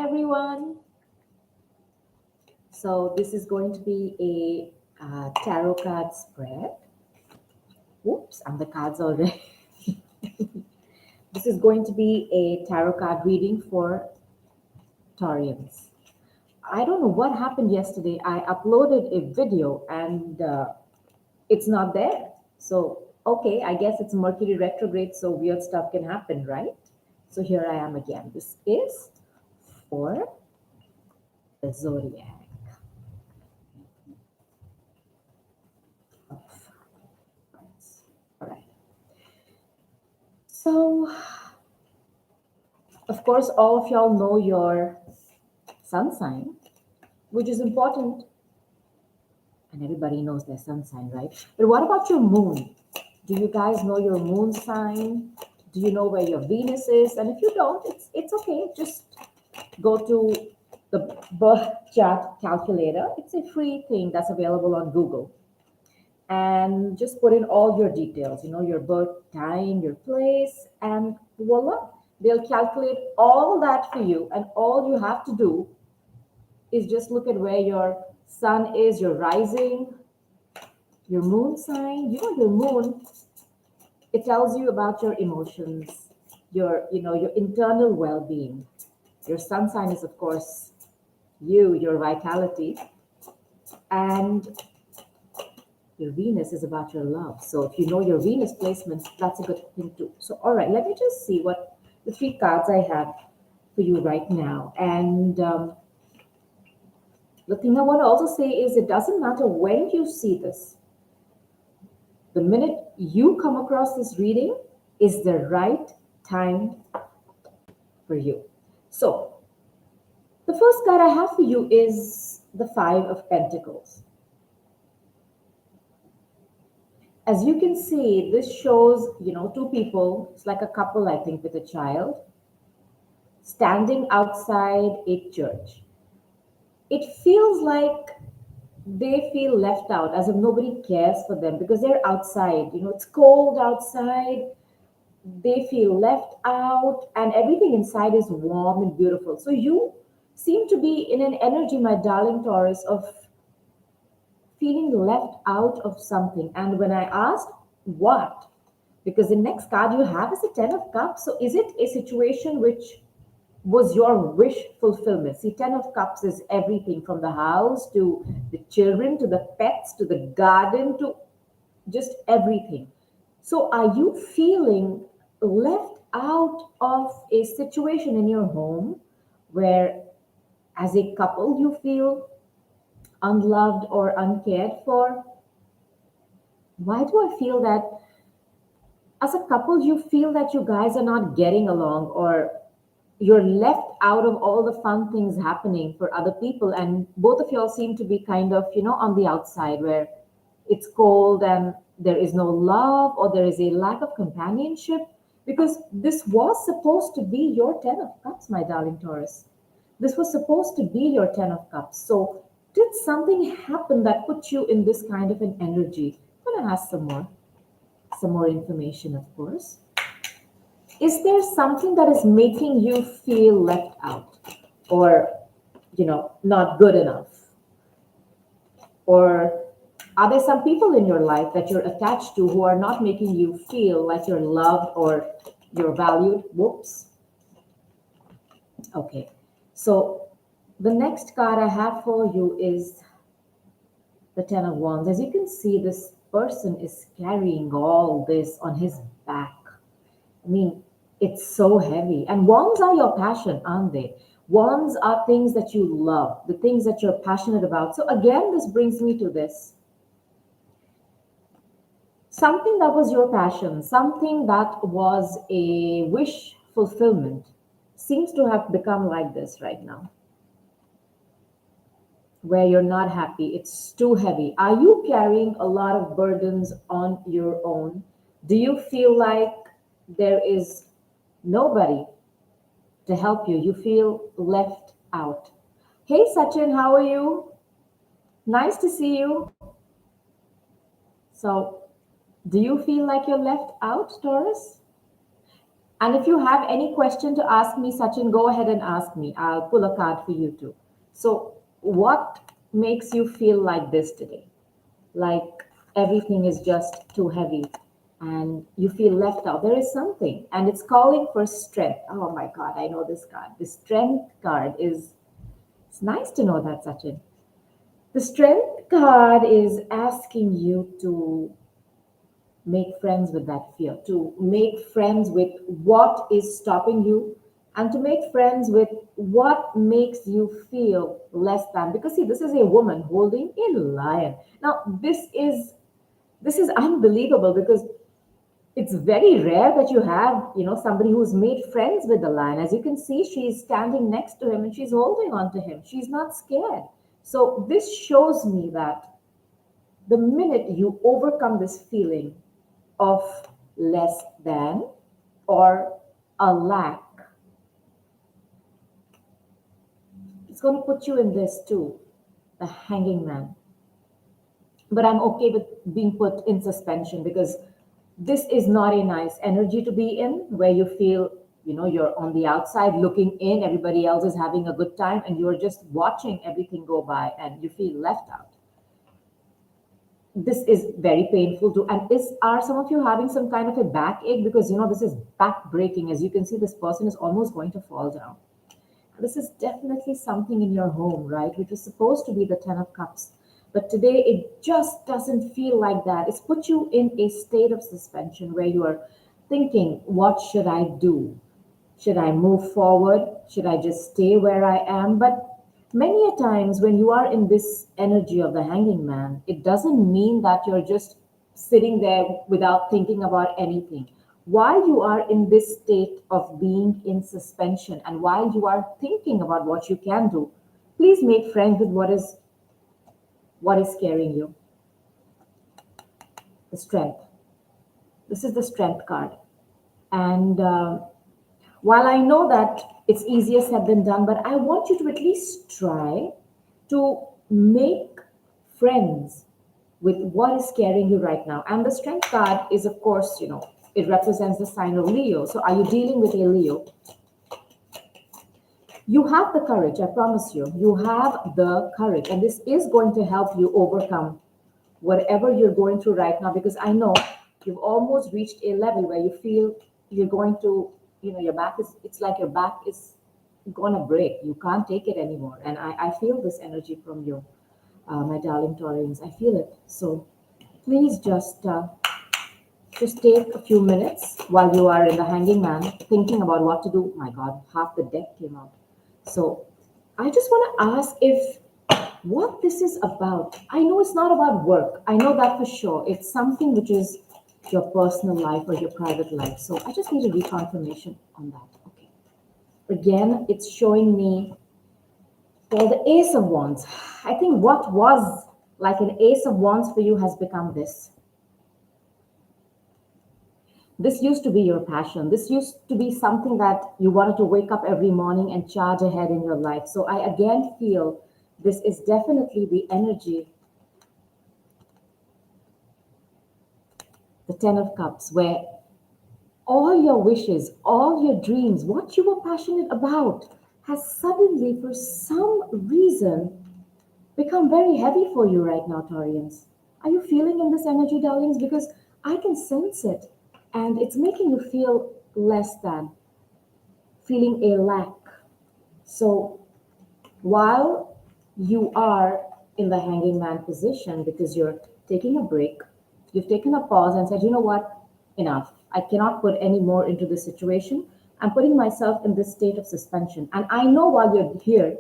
everyone. So this is going to be a tarot card spread. Whoops, and the cards already. This is going to be a tarot card reading for Taurians. I don't know what happened yesterday. I uploaded a video and it's not there. So, okay, I guess it's Mercury retrograde, so weird stuff can happen, right? So here I am again. This is for the zodiac. All right. So, of course, all of y'all know your sun sign, which is important, and everybody knows their sun sign, right? But what about your moon? Do you guys know your moon sign? Do you know where your Venus is? And if you don't, it's okay. Just go to the birth chart calculator. It's a free thing that's available on Google. And just put in all your details, your birth time, your place, and voila, they'll calculate all that for you. And all you have to do is just look at where your sun is, your rising, your moon sign. Your moon, it tells you about your emotions, your internal well-being. Your sun sign is, of course, your vitality. And your Venus is about your love. So if you know your Venus placements, that's a good thing too. So, all right, let me just see what the three cards I have for you right now. And the thing I want to also say is it doesn't matter when you see this. The minute you come across this reading is the right time for you. So, the first card I have for you is the Five of Pentacles. As you can see, this shows, two people. It's like a couple, I think, with a child standing outside a church. It feels like they feel left out, as if nobody cares for them because they're outside. It's cold outside. They feel left out, and everything inside is warm and beautiful. So you seem to be in an energy, my darling Taurus, of feeling left out of something. And when I asked what, because the next card you have is the Ten of Cups. So is it a situation which was your wish fulfillment? See, Ten of Cups is everything from the house to the children to the pets to the garden to just everything. So are you feeling left out of a situation in your home where as a couple you feel unloved or uncared for? Why do I feel that as a couple you feel that you guys are not getting along, or you're left out of all the fun things happening for other people, and both of y'all seem to be kind of, on the outside where it's cold and there is no love or there is a lack of companionship? Because this was supposed to be your Ten of Cups, my darling Taurus. This was supposed to be your Ten of Cups. So did something happen that put you in this kind of an energy? I'm going to ask some more information, of course. Is there something that is making you feel left out, or not good enough? Or are there some people in your life that you're attached to who are not making you feel like you're loved or you're valued? Whoops. Okay, so the next card I have for you is the Ten of Wands. As you can see, this person is carrying all this on his back. I mean, it's so heavy. And wands are your passion, aren't they? Wands are things that you love, the things that you're passionate about. So again, this brings me to this. Something that was your passion, something that was a wish fulfillment, seems to have become like this right now, where you're not happy. It's too heavy. Are you carrying a lot of burdens on your own? Do you feel like there is nobody to help you? You feel left out. Hey Sachin, how are you? Nice to see you. So, do you feel like you're left out, Taurus? And if you have any question to ask me, Sachin, go ahead and ask me. I'll pull a card for you too. So, what makes you feel like this today? Like everything is just too heavy and you feel left out. There is something, and it's calling for strength. Oh my God, I know this card. The strength card is, it's nice to know that, Sachin. The strength card is asking you to make friends with that fear, to make friends with what is stopping you, and to make friends with what makes you feel less than. Because see, this is a woman holding a lion. Now, this is unbelievable because it's very rare that you have, somebody who's made friends with the lion. As you can see, she's standing next to him and she's holding on to him. She's not scared. So this shows me that the minute you overcome this feeling of less than or a lack, it's going to put you in this too, the hanging man. But I'm okay with being put in suspension because this is not a nice energy to be in where you feel, you're on the outside looking in, everybody else is having a good time, and you're just watching everything go by and you feel left out. This is very painful too. And are some of you having some kind of a backache? Because this is back breaking. As you can see, this person is almost going to fall down. This is definitely something in your home, right? Which is supposed to be the Ten of Cups. But today it just doesn't feel like that. It's put you in a state of suspension where you are thinking, what should I do? Should I move forward? Should I just stay where I am? But many a times when you are in this energy of the hanging man, it doesn't mean that you're just sitting there without thinking about anything. While you are in this state of being in suspension and while you are thinking about what you can do, please make friends with what is scaring you. The strength. This is the strength card. And while I know that it's easier said than done, but I want you to at least try to make friends with what is scaring you right now. And the strength card is, of course, it represents the sign of Leo. So are you dealing with a Leo? You have the courage, I promise you. You have the courage. And this is going to help you overcome whatever you're going through right now, because I know you've almost reached a level where you feel you're going to, your back is, it's like your back is gonna break. You can't take it anymore. And I feel this energy from you, my darling Taurians. I feel it. So please just take a few minutes while you are in the hanging man, thinking about what to do. My God, half the deck came out. So I just want to ask if what this is about. I know it's not about work. I know that for sure. It's something which is your personal life or your private life. So I just need a reconfirmation on that. Okay. Again, it's showing me for the Ace of Wands. I think what was like an Ace of Wands for you has become this. This used to be your passion. This used to be something that you wanted to wake up every morning and charge ahead in your life. So I again feel this is definitely the energy, the Ten of Cups, where all your wishes, all your dreams, what you were passionate about has suddenly, for some reason, become very heavy for you right now, Taurians. Are you feeling in this energy, darlings? Because I can sense it and it's making you feel less than, feeling a lack. So while you are in the hanging man position because you're taking a break, you've taken a pause and said, you know what, enough. I cannot put any more into this situation. I'm putting myself in this state of suspension. And I know while you're here,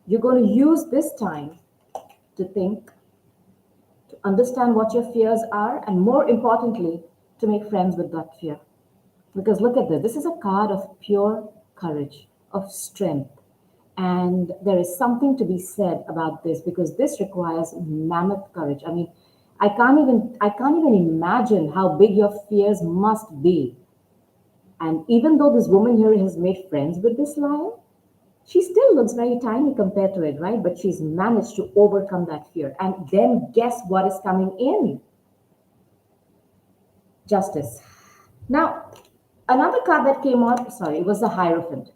you're going to use this time to think, to understand what your fears are, and more importantly, to make friends with that fear. Because look at this. This is a card of pure courage, of strength. And there is something to be said about this because this requires mammoth courage. I mean, I can't even imagine how big your fears must be. And even though this woman here has made friends with this lion, she still looks very tiny compared to it, right? But she's managed to overcome that fear. And then guess what is coming in? Justice. Now, Another card that came out, sorry, was the Hierophant.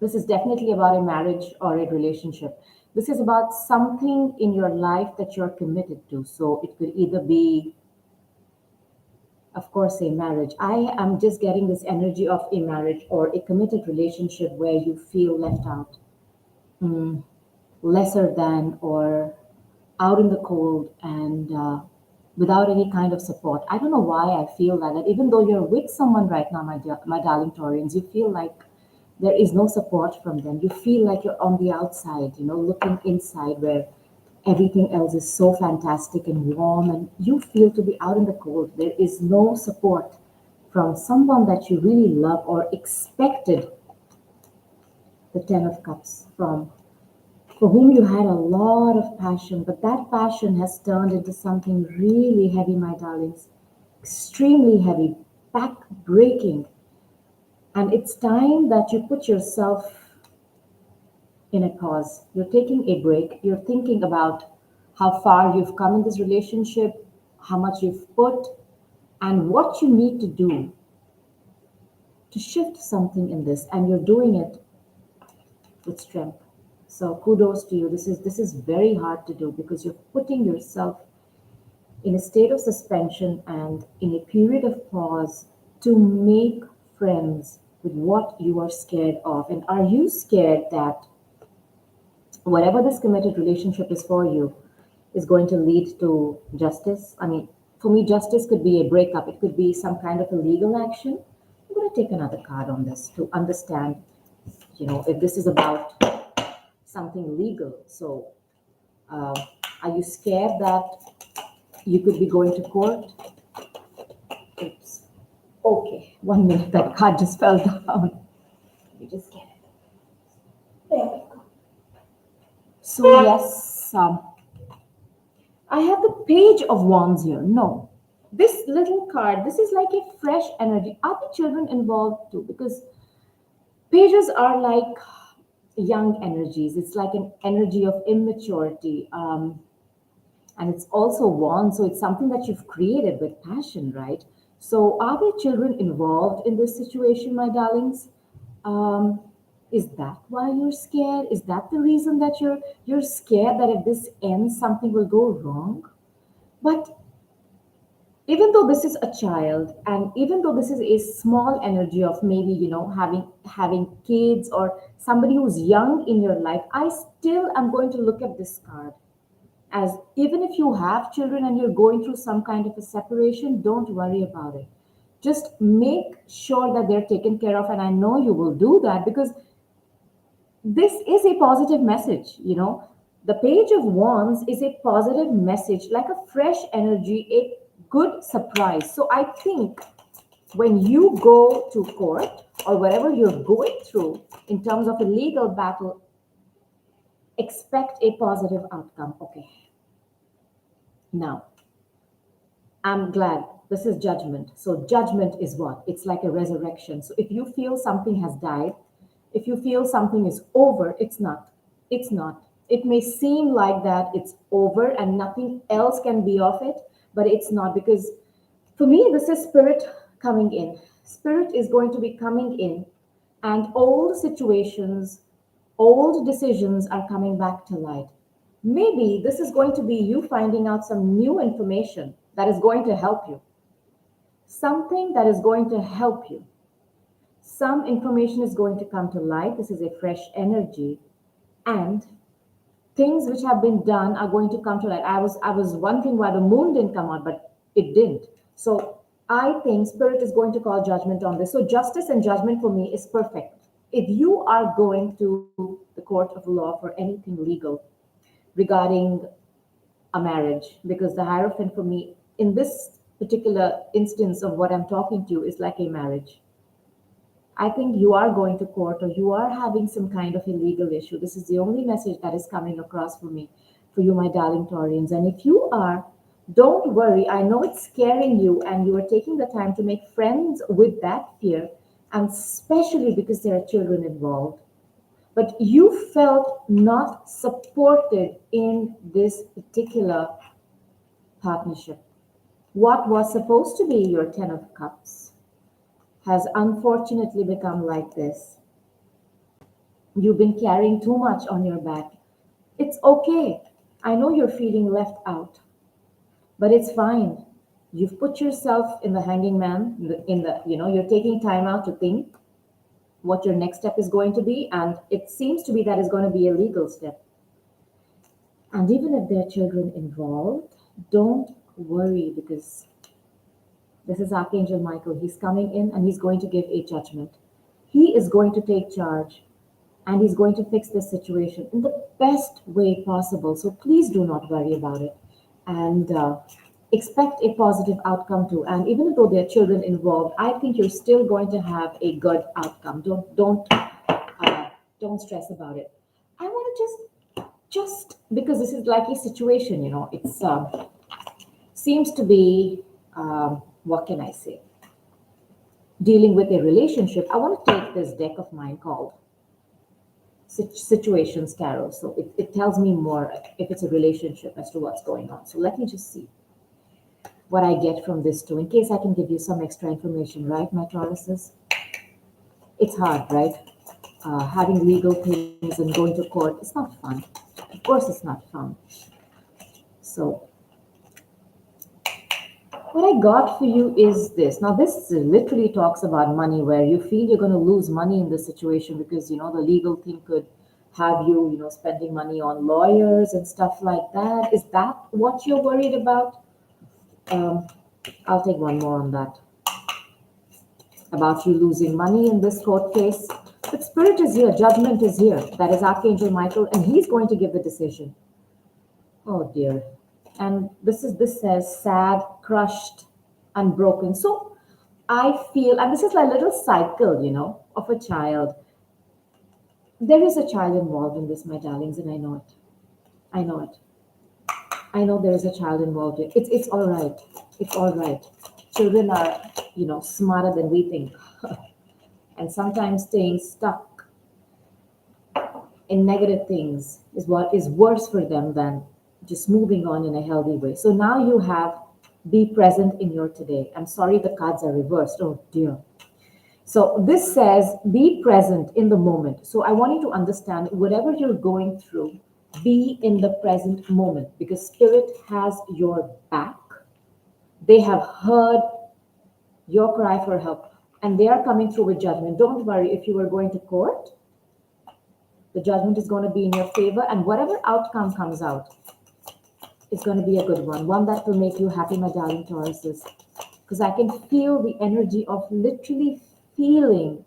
This is definitely about a marriage or a relationship. This is about something in your life that you're committed to. So it could either be, of course, a marriage. I am just getting this energy of a marriage or a committed relationship where you feel left out, mm, lesser than, or out in the cold, and without any kind of support. I don't know why I feel like that. Even though you're with someone right now, my darling Taurians, you feel like there is no support from them. You feel like you're on the outside, looking inside where everything else is so fantastic and warm, and you feel to be out in the cold. There is no support from someone that you really love or expected the Ten of Cups from, for whom you had a lot of passion, but that passion has turned into something really heavy, my darlings. Extremely heavy, back breaking. And it's time that you put yourself in a pause. You're taking a break. You're thinking about how far you've come in this relationship, how much you've put, and what you need to do to shift something in this. And you're doing it with strength. So kudos to you. This is very hard to do because you're putting yourself in a state of suspension and in a period of pause to make friends with what you are scared of. And are you scared that whatever this committed relationship is for you is going to lead to justice? I mean, for me, justice could be a breakup, it could be some kind of a legal action. I'm going to take another card on this to understand, if this is about something legal. So, uh, are you scared that you could be going to court? Oops. Okay, 1 minute. That card just fell down. Let me just get it. There we go. So yes, I have the Page of Wands here. No, this little card. This is like a fresh energy. Are the children involved too? Because pages are like young energies. It's like an energy of immaturity. And it's also one, so it's something that you've created with passion, right? So are there children involved in this situation, my darlings? um, is that why you're scared? Is that the reason that you're scared that if this ends something will go wrong? But even though this is a child, and even though this is a small energy of maybe having kids or somebody who's young in your life, I still am going to look at this card as, even if you have children and you're going through some kind of a separation, don't worry about it. Just make sure that they're taken care of. And I know you will do that because this is a positive message. The Page of Wands is a positive message, like a fresh energy, a good surprise. So I think when you go to court or whatever you're going through in terms of a legal battle, expect a positive outcome. Okay, now I'm glad this is Judgment. So, judgment is what? It's like a resurrection. So, if you feel something has died, if you feel something is over, it's not. It's not. It may seem like that it's over and nothing else can be of it, but it's not, because for me, this is Spirit coming in. Spirit is going to be coming in, and old situations, old decisions are coming back to light. Maybe this is going to be you finding out some new information that is going to help you, something that is going to help you. Some information is going to come to light. This is a fresh energy, and things which have been done are going to come to light. I was wondering why the moon didn't come out, but it didn't. So I think Spirit is going to call judgment on this. So justice and judgment for me is perfect. If you are going to the court of law for anything legal regarding a marriage, because the Hierophant for me in this particular instance of what I'm talking to is like a marriage. I think you are going to court or you are having some kind of a legal issue. This is the only message that is coming across for me, for you, my darling Taurians. And if you are, don't worry. I know it's scaring you, and you are taking the time to make friends with that fear, and especially because there are children involved. But you felt not supported in this particular partnership. What was supposed to be your Ten of Cups has unfortunately become like this. You've been carrying too much on your back. It's okay. I know you're feeling left out, but it's fine. You've put yourself in the hanging man, you're taking time out to think what your next step is going to be, and it seems to be that is going to be a legal step. And even if there are children involved, don't worry, because this is Archangel Michael. He's coming in and he's going to give a judgment. He is going to take charge and he's going to fix this situation in the best way possible. So please do not worry about it, and expect a positive outcome too. And even though there are children involved, I think you're still going to have a good outcome. Don't stress about it. I want to just because this is like a situation, it's seems to be what can I say? Dealing with a relationship. I want to take this deck of mine called Situations Tarot. So it tells me more if it's a relationship as to what's going on. So let me just see what I get from this too, in case I can give you some extra information, right, my Tauruses? It's hard, right? Having legal things and going to court, it's not fun. Of course, it's not fun. So what I got for you is this. Now, this literally talks about money, where you feel you're going to lose money in this situation because, the legal thing could have you, spending money on lawyers and stuff like that. Is that what you're worried about? I'll take one more on that. About you losing money in this court case. But Spirit is here, judgment is here. That is Archangel Michael, and he's going to give the decision. Oh dear. And this says sad, crushed, and broken. So I feel, and this is like a little cycle, of a child. There is a child involved in this, my darlings, and I know it. I know it. I know there is a child involved. It's all right. It's all right. Children are, smarter than we think. And sometimes staying stuck in negative things is what is worse for them than just moving on in a healthy way. So now you have be present in your today. I'm sorry the cards are reversed. Oh dear. So this says be present in the moment. So I want you to understand whatever you're going through, be in the present moment, because Spirit has your back. They have heard your cry for help and they are coming through with judgment. Don't worry, if you were going to court, the judgment is going to be in your favor, and whatever outcome comes out is going to be a good one that will make you happy, my darling Tauruses. Because I can feel the energy of literally feeling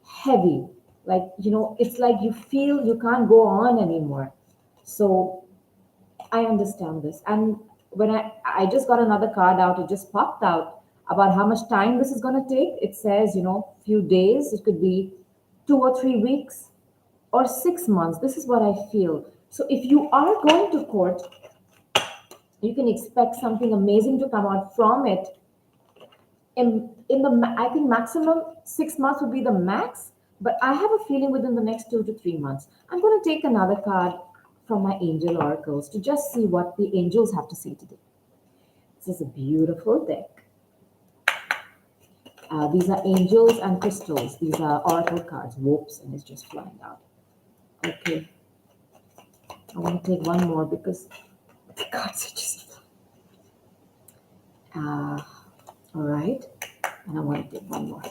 heavy. Like, it's like you feel you can't go on anymore. So I understand this. And when I just got another card out, it just popped out about how much time this is going to take. It says, few days, it could be 2 or 3 weeks or 6 months. This is what I feel. So if you are going to court, you can expect something amazing to come out from it. I think maximum 6 months would be the max, but I have a feeling within the next 2 to 3 months. I'm going to take another card from my angel oracles to just see what the angels have to say today. This is a beautiful deck. These are angels and crystals. These are oracle cards. Whoops, and it's just flying out. Okay. I want to take one more because the cards are just... all right. And I want to take one more.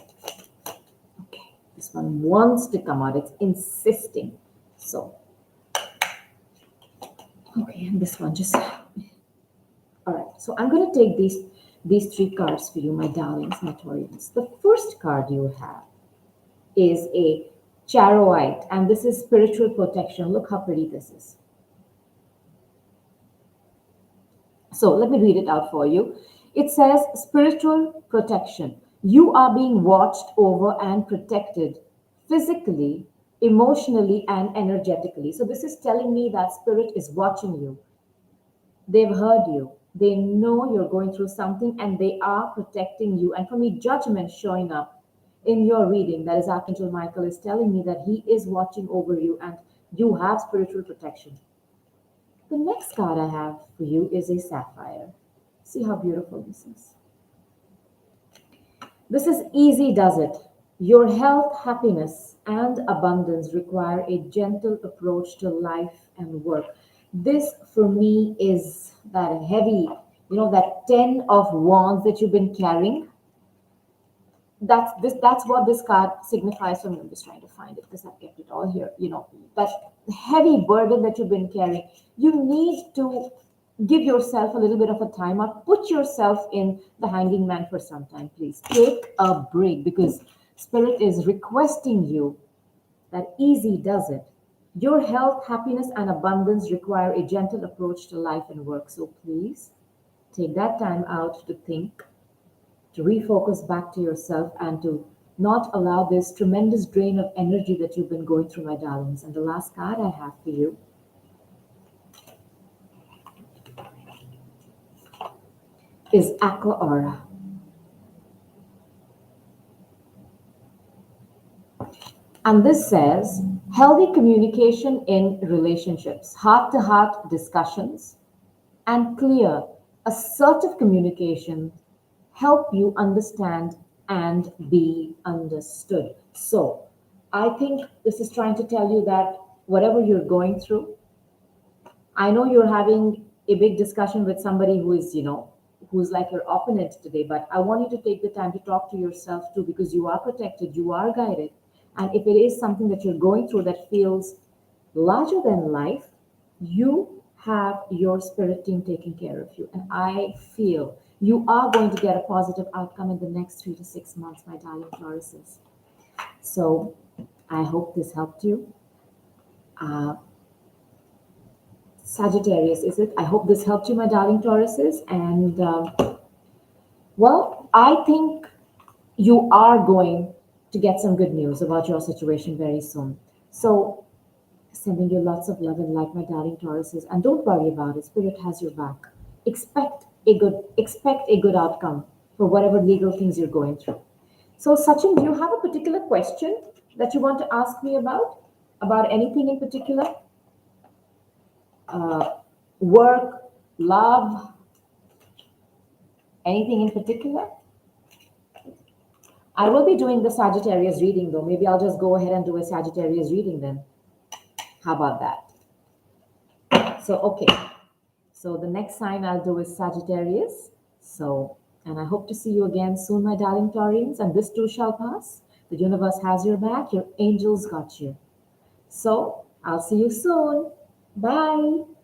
Okay. This one wants to come out. It's insisting. So, okay, and this one just... All right. So I'm going to take these 3 cards for you, my darlings, my Taurians. The first card you have is a Charoite, and this is spiritual protection. Look how pretty this is. So let me read it out for you. It says spiritual protection. You are being watched over and protected physically, emotionally, and energetically. So this is telling me that Spirit is watching you. They've heard you. They know you're going through something and they are protecting you. And for me, judgment showing up in your reading, that is Archangel Michael, is telling me that he is watching over you and you have spiritual protection. The next card I have for you is a Sapphire. See how beautiful this is. This is easy, does it? Your health, happiness, and abundance require a gentle approach to life and work. This, for me, is that heavy, that 10 of wands that you've been carrying. That's what this card signifies for me. I'm just trying to find it because I've kept it all here. That heavy burden that you've been carrying. You need to give yourself a little bit of a time out. Put yourself in the hanging man for some time, please. Take a break because spirit is requesting you that easy does it. Your health, happiness, and abundance require a gentle approach to life and work. So please take that time out to think, to refocus back to yourself, and to not allow this tremendous drain of energy that you've been going through, my darlings. And the last card I have for you is Aqua Aura. And this says healthy communication in relationships, heart to heart discussions, and clear, assertive communication help you understand and be understood. So, I think this is trying to tell you that whatever you're going through, I know you're having a big discussion with somebody who's like your opponent today, but I want you to take the time to talk to yourself too because you are protected, you are guided. And if it is something that you're going through that feels larger than life, you have your spirit team taking care of you. And I feel you are going to get a positive outcome in the next 3 to 6 months, my darling Tauruses. So I hope this helped you. Uh, Sagittarius, is it? I hope this helped you, my darling Tauruses. And well, I think you are going to get some good news about your situation very soon. So, sending you lots of love and light, my darling Tauruses. And don't worry about it. Spirit has your back. Expect a good outcome for whatever legal things you're going through. So, Sachin, do you have a particular question that you want to ask me about? About anything in particular? Uh, Work, love, anything in particular? I will be doing the Sagittarius reading though. Maybe I'll just go ahead and do a Sagittarius reading then. How about that? So, okay. So the next sign I'll do is Sagittarius. So, and I hope to see you again soon, my darling Taurians. And this too shall pass. The universe has your back. Your angels got you. So, I'll see you soon. Bye.